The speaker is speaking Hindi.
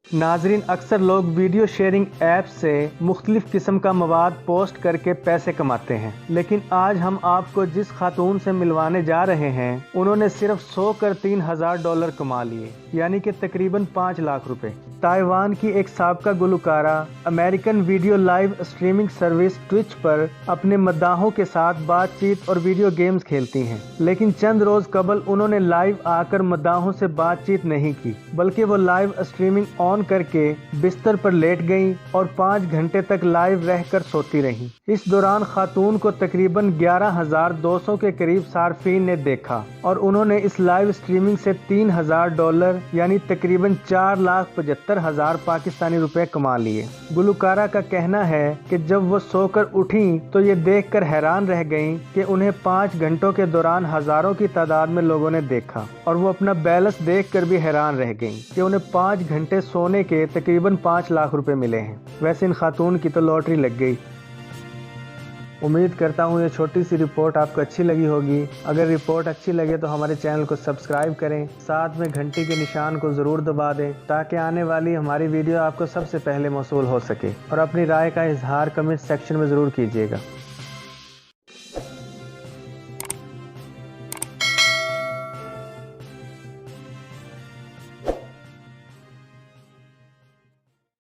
नाजरीन, अक्सर लोग वीडियो शेयरिंग ऐप से मुख्तलिफ किस्म का मवाद पोस्ट करके पैसे कमाते हैं, लेकिन आज हम आपको जिस खातून से मिलवाने जा रहे हैं उन्होंने सिर्फ 100 कर $3000 कमा लिए, यानी कि तकरीबन 5 लाख रुपए। ताइवान की एक साबका गुलकारा American video live streaming service Twitch पर अपने मद्दाहों के साथ बातचीत और वीडियो गेम्स खेलती हैं, लेकिन चंद रोज कबल उन्होंने लाइव आकर मद्दाहों से बातचीत नहीं की, बल्कि वो लाइव स्ट्रीमिंग ऑन करके बिस्तर पर लेट गईं और 5 घंटे तक लाइव रहकर सोती रहीं। इस दौरान खातून को तकरीबन 11,200 के करीब सार्फिन ने देखा और उन्होंने इस लाइव स्ट्रीमिंग से $3000 यानी तकरीबन 4,75,000 पाकिस्तानी रुपए कमा लिए। गुलकारा का कहना है कि जब वो सोकर उठी तो ये देखकर हैरान रह गईं कि उन्हें 5 घंटों के दौरान हजारों की तादाद में लोगों ने देखा, और वो अपना बैलेंस देखकर भी हैरान रह गईं कि उन्हें 5 घंटे सोने के तकरीबन 5 लाख रुपए मिले हैं। वैसे इन खातून की तो लॉटरी लग गई। उम्मीद करता हूँ ये छोटी सी रिपोर्ट आपको अच्छी लगी होगी। अगर रिपोर्ट अच्छी लगे तो हमारे चैनल को सब्सक्राइब करें, साथ में घंटी के निशान को ज़रूर दबा दें ताकि आने वाली हमारी वीडियो आपको सबसे पहले मौसूल हो सके, और अपनी राय का इजहार कमेंट सेक्शन में ज़रूर कीजिएगा।